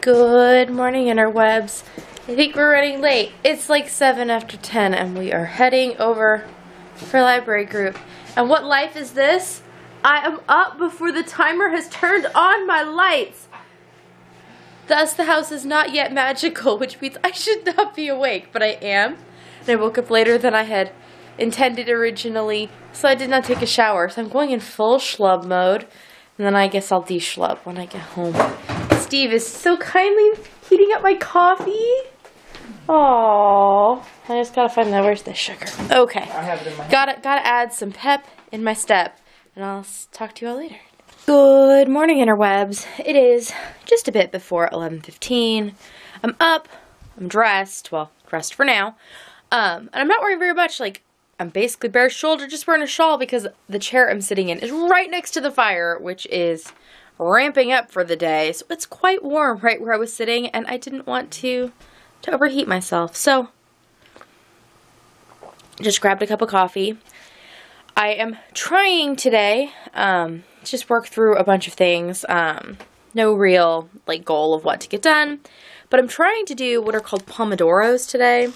Good morning, interwebs. I think we're running late. It's like 7 after 10 and we are heading over for library group. And what life is this? I am up before the timer has turned on my lights. Thus, the house is not yet magical, which means I should not be awake, but I am. And I woke up later than I had intended originally, so I did not take a shower. So I'm going in full schlub mode, and then I guess I'll de-schlub when I get home. Steve is so kindly heating up my coffee. Aww. I just gotta find that. Where's the sugar? Okay. I have it in my hand. Gotta add some pep in my step. And I'll talk to you all later. Good morning, interwebs. It is just a bit before 11:15. I'm up. I'm dressed. Well, dressed for now. And I'm not wearing very much. Like, I'm basically bare shouldered, just wearing a shawl because the chair I'm sitting in is right next to the fire, which is ramping up for the day. So it's quite warm right where I was sitting, and I didn't want to overheat myself. So just grabbed a cup of coffee. I am trying today just work through a bunch of things. No real goal of what to get done, but I'm trying to do what are called Pomodoros today.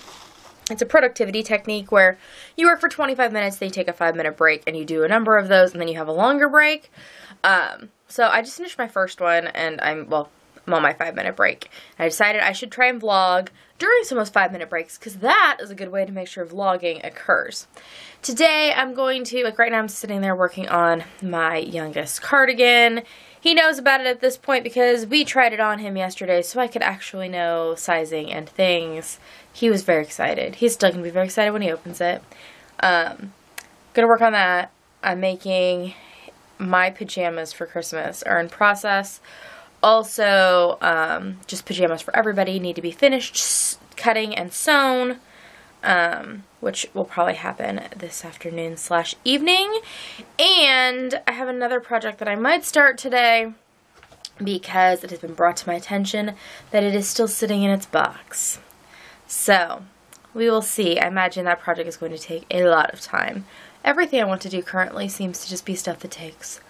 It's a productivity technique where you work for 25 minutes, then you take a 5-minute break, and you do a number of those, and then you have a longer break. So I just finished my first one, and I'm on my 5-minute break. I decided I should try and vlog during some of those 5-minute breaks, because that is a good way to make sure vlogging occurs. Today, I'm going to, right now I'm sitting there working on my youngest cardigan. He knows about it at this point because we tried it on him yesterday, so I could actually know sizing and things. He was very excited. He's still going to be very excited when he opens it. Gonna work on that. I'm making my pajamas for Christmas are in process. Also, just pajamas for everybody need to be finished cutting and sewn, which will probably happen this afternoon/evening. And I have another project that I might start today because it has been brought to my attention that it is still sitting in its box. So, we will see. I imagine that project is going to take a lot of time. Everything I want to do currently seems to just be stuff that takes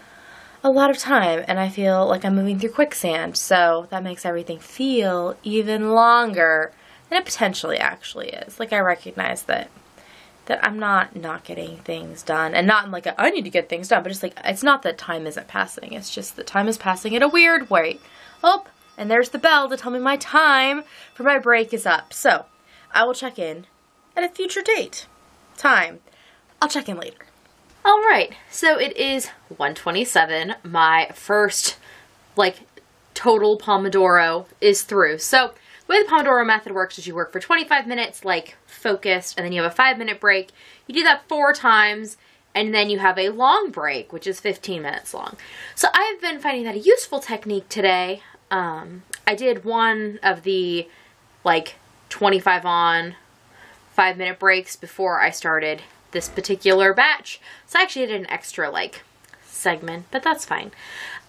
a lot of time, and I feel like I'm moving through quicksand, so that makes everything feel even longer than it potentially actually is. I recognize that I'm not getting things done, and not in I need to get things done, but just it's not that time isn't passing, it's just that time is passing at a weird rate. Oh, and there's the bell to tell me my time for my break is up, so I will check in at a future date. I'll check in later. Alright, so it is 1:27. My first, total Pomodoro is through. So, the way the Pomodoro method works is you work for 25 minutes, focused, and then you have a 5-minute break. You do that 4 times, and then you have a long break, which is 15 minutes long. So, I've been finding that a useful technique today. I did one of the, 25 on, 5-minute breaks before I started this particular batch. So I actually did an extra segment, but that's fine.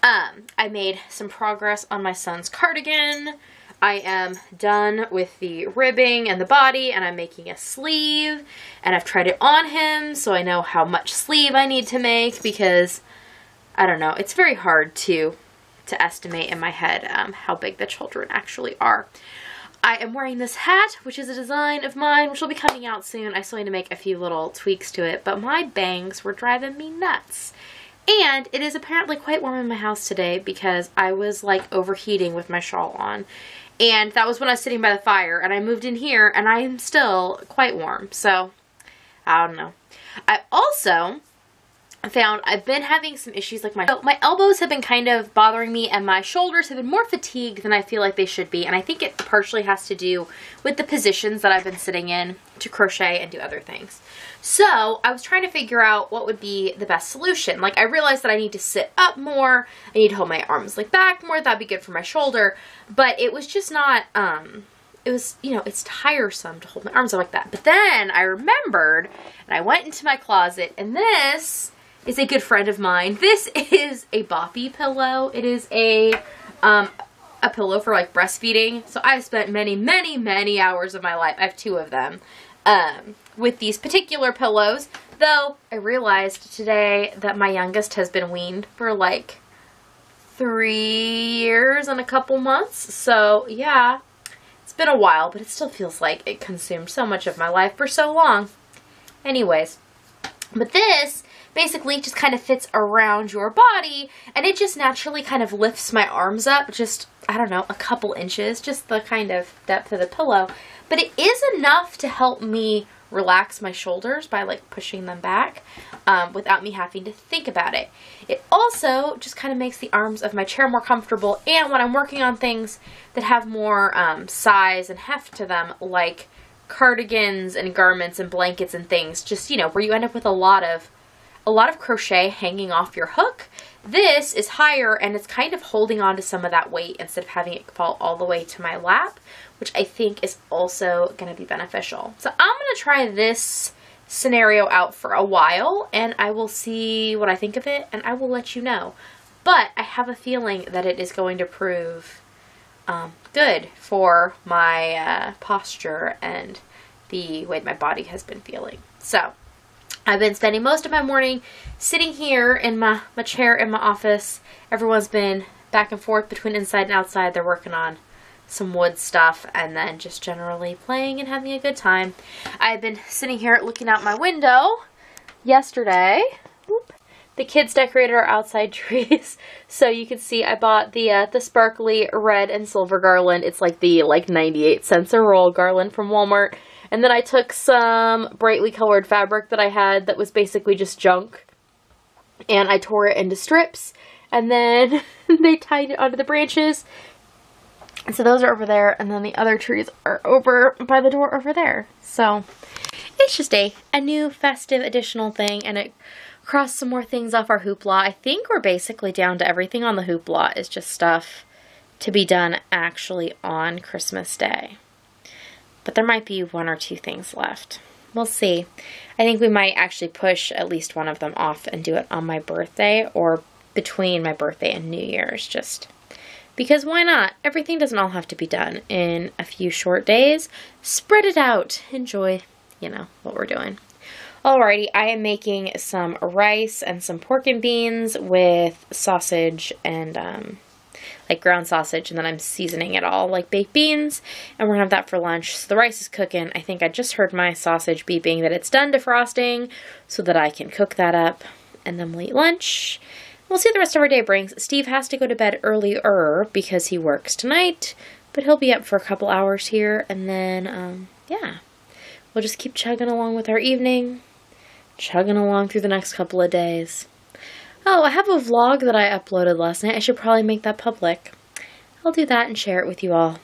I made some progress on my son's cardigan. I am done with the ribbing and the body, and I'm making a sleeve, and I've tried it on him, so I know how much sleeve I need to make, because I don't know, it's very hard to estimate in my head how big the children actually are. I am wearing this hat, which is a design of mine, which will be coming out soon. I still need to make a few little tweaks to it, but my bangs were driving me nuts. And it is apparently quite warm in my house today because I was overheating with my shawl on. And that was when I was sitting by the fire, and I moved in here, and I am still quite warm. So, I don't know. I also found I've been having some issues, my elbows have been kind of bothering me, and my shoulders have been more fatigued than I feel like they should be, and I think it partially has to do with the positions that I've been sitting in to crochet and do other things. So I was trying to figure out what would be the best solution. I realized that I need to sit up more, I need to hold my arms back more, that'd be good for my shoulder, but it was just not, it was, it's tiresome to hold my arms up like that. But then I remembered, and I went into my closet, and this is a good friend of mine. This is a boppy pillow. It is a pillow for breastfeeding. So I've spent many hours of my life, I have 2 of them, with these particular pillows. Though I realized today that my youngest has been weaned for 3 years and a couple months. So yeah, it's been a while, but it still feels like it consumed so much of my life for so long. Anyways, but this basically just kind of fits around your body, and it just naturally kind of lifts my arms up just, I don't know, a couple inches, just the kind of depth of the pillow. But it is enough to help me relax my shoulders by like pushing them back without me having to think about it. It also just kind of makes the arms of my chair more comfortable, and when I'm working on things that have more size and heft to them, like cardigans and garments and blankets and things, just, you know, where you end up with a lot of crochet hanging off your hook, this is higher and it's kind of holding on to some of that weight instead of having it fall all the way to my lap, which I think is also going to be beneficial. So I'm going to try this scenario out for a while, and I will see what I think of it, and I will let you know. But I have a feeling that it is going to prove good for my posture and the way my body has been feeling. So I've been spending most of my morning sitting here in my chair in my office. Everyone's been back and forth between inside and outside. They're working on some wood stuff and then just generally playing and having a good time. I've been sitting here looking out my window. Yesterday, the kids decorated our outside trees. So you can see I bought the sparkly red and silver garland. It's like the 98 cents a roll garland from Walmart. And then I took some brightly colored fabric that I had that was basically just junk, and I tore it into strips, and then they tied it onto the branches. And so those are over there, and then the other trees are over by the door over there. So it's just a new festive additional thing, and it crossed some more things off our hoopla. I think we're basically down to everything on the hoopla is just stuff to be done actually on Christmas Day. But there might be 1 or 2 things left. We'll see. I think we might actually push at least one of them off and do it on my birthday or between my birthday and New Year's, just because why not? Everything doesn't all have to be done in a few short days. Spread it out. Enjoy, you know, what we're doing. Alrighty, I am making some rice and some pork and beans with sausage and like ground sausage, and then I'm seasoning it all like baked beans, and we're gonna have that for lunch. So the rice is cooking. I think I just heard my sausage beeping that it's done defrosting so that I can cook that up, and then we'll eat lunch. We'll see what the rest of our day brings. Steve has to go to bed earlier because he works tonight, but he'll be up for a couple hours here, and then yeah, we'll just keep chugging along with our evening, chugging along through the next couple of days. Oh, I have a vlog that I uploaded last night. I should probably make that public. I'll do that and share it with you all.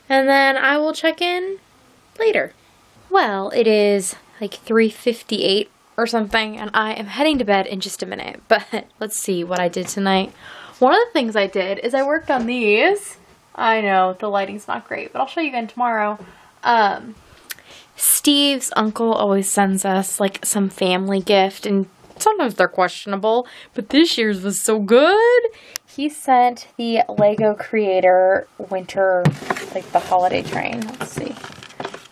And then I will check in later. Well, it is like 3:58 or something, and I am heading to bed in just a minute. But let's see what I did tonight. One of the things I did is I worked on these. I know, the lighting's not great, but I'll show you again tomorrow. Steve's uncle always sends us like some family gift, and sometimes they're questionable, but this year's was so good. He sent the Lego Creator winter, like the holiday train. Let's see.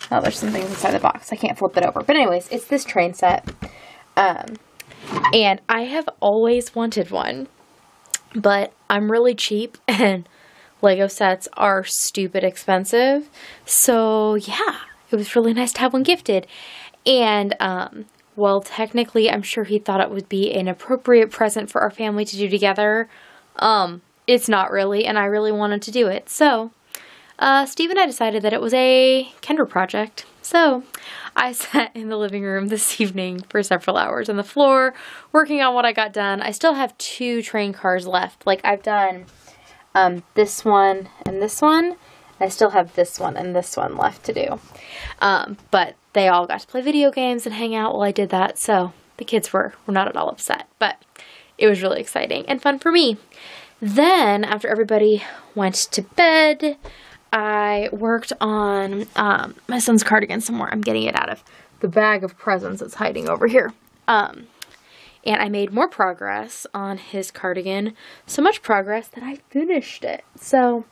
Oh, there's some things inside the box. I can't flip it over. But anyways, it's this train set. And I have always wanted one, but I'm really cheap and Lego sets are stupid expensive. So yeah, it was really nice to have one gifted. And, well, technically, I'm sure he thought it would be an appropriate present for our family to do together. It's not really, and I really wanted to do it. So, Steve and I decided that it was a Kendra project. So, I sat in the living room this evening for several hours on the floor, working on what I got done. I still have 2 train cars left. Like, I've done this one and this one. I still have this one and this one left to do. But they all got to play video games and hang out while I did that, so the kids were not at all upset. But it was really exciting and fun for me. Then, after everybody went to bed, I worked on my son's cardigan some more. I'm getting it out of the bag of presents that's hiding over here. And I made more progress on his cardigan. So much progress that I finished it. So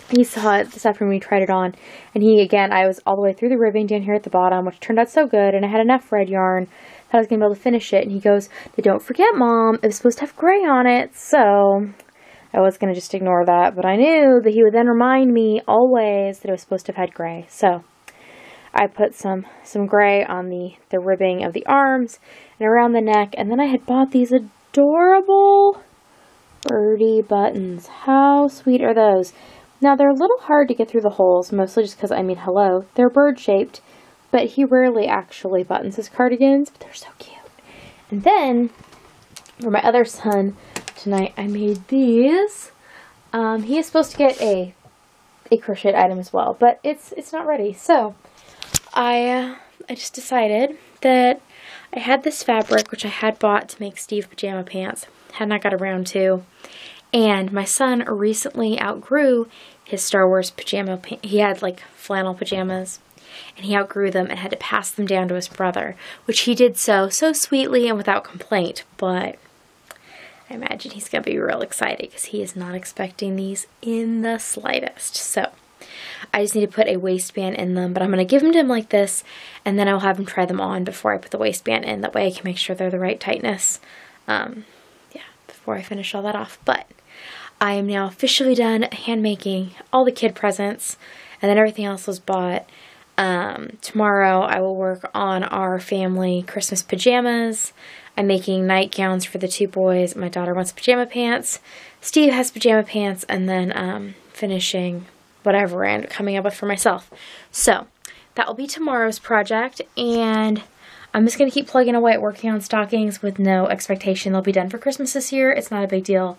he saw it this afternoon, we tried it on, and I was all the way through the ribbing down here at the bottom, which turned out so good, and I had enough red yarn that I was going to be able to finish it, and he goes, "Don't forget, Mom, it was supposed to have gray on it," so I was going to just ignore that, but I knew that he would then remind me always that it was supposed to have had gray. So I put some gray on the ribbing of the arms and around the neck, and then I had bought these adorable birdie buttons. How sweet are those? Now, they're a little hard to get through the holes, mostly just because, I mean, hello, they're bird-shaped, but he rarely actually buttons his cardigans, but they're so cute. And then, for my other son, tonight I made these. He is supposed to get a crocheted item as well, but it's not ready. So, I just decided that I had this fabric, which I had bought to make Steve pajama pants, had not got around to. And my son recently outgrew his Star Wars pajama pants. He had like flannel pajamas, and he outgrew them and had to pass them down to his brother, which he did so sweetly and without complaint. But I imagine he's going to be real excited because he is not expecting these in the slightest. So I just need to put a waistband in them, but I'm going to give them to him like this, and then I'll have him try them on before I put the waistband in. That way I can make sure they're the right tightness. Before I finish all that off. But I am now officially done hand making all the kid presents, and then everything else was bought. Tomorrow I will work on our family Christmas pajamas. I'm making nightgowns for the two boys. My daughter wants pajama pants. Steve has pajama pants, and then finishing whatever and coming up with for myself. So that will be tomorrow's project, and I'm just going to keep plugging away at working on stockings with no expectation they'll be done for Christmas this year. It's not a big deal.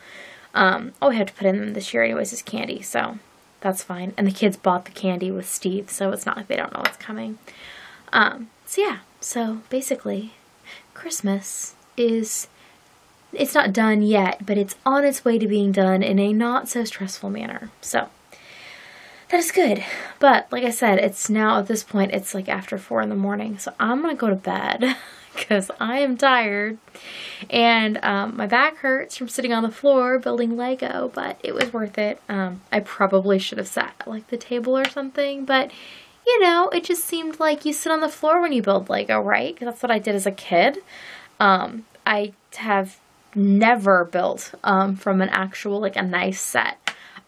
All we have to put in them this year anyways is candy, so that's fine. And the kids bought the candy with Steve, so it's not like they don't know what's coming. So basically, Christmas it's not done yet, but it's on its way to being done in a not so stressful manner. So that is good. But like I said, it's now at this point, it's like after 4 in the morning. So I'm going to go to bed because I am tired. And my back hurts from sitting on the floor building Lego, but it was worth it. I probably should have sat at like the table or something, but you know, it just seemed like you sit on the floor when you build Lego, right? Because that's what I did as a kid. I have never built from an actual, like a nice set.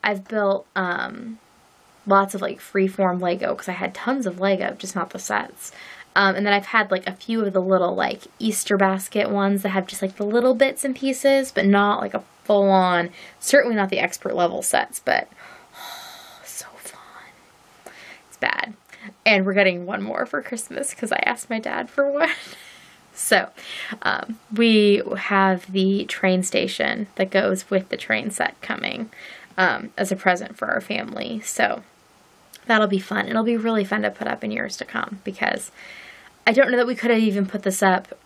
I've built lots of like freeform Lego because I had tons of Lego, just not the sets. And then I've had like a few of the little like Easter basket ones that have just like the little bits and pieces, but not like a full on, certainly not the expert level sets, but so fun. It's bad. And we're getting one more for Christmas because I asked my dad for one. So, we have the train station that goes with the train set coming as a present for our family. So, that'll be fun. It'll be really fun to put up in years to come because I don't know that we could have even put this up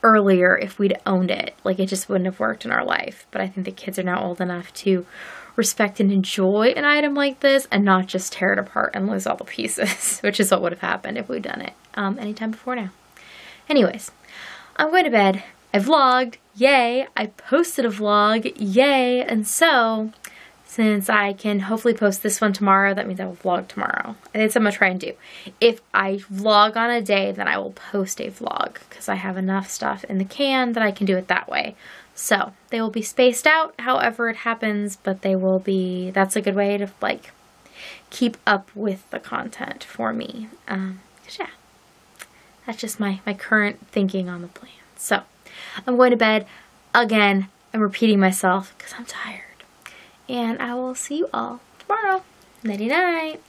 earlier if we'd owned it. Like, it just wouldn't have worked in our life. But I think the kids are now old enough to respect and enjoy an item like this and not just tear it apart and lose all the pieces, which is what would have happened if we'd done it anytime before now. Anyways, I'm going to bed. I vlogged, yay. I posted a vlog, yay. And so, since I can hopefully post this one tomorrow, that means I will vlog tomorrow. And that's what I'm going to try and do. If I vlog on a day, then I will post a vlog because I have enough stuff in the can that I can do it that way. So, they will be spaced out however it happens, but they will be, that's a good way to like keep up with the content for me. 'Cause yeah. That's just my current thinking on the plan. So, I'm going to bed. Again, I'm repeating myself because I'm tired. And I will see you all tomorrow. Nighty night.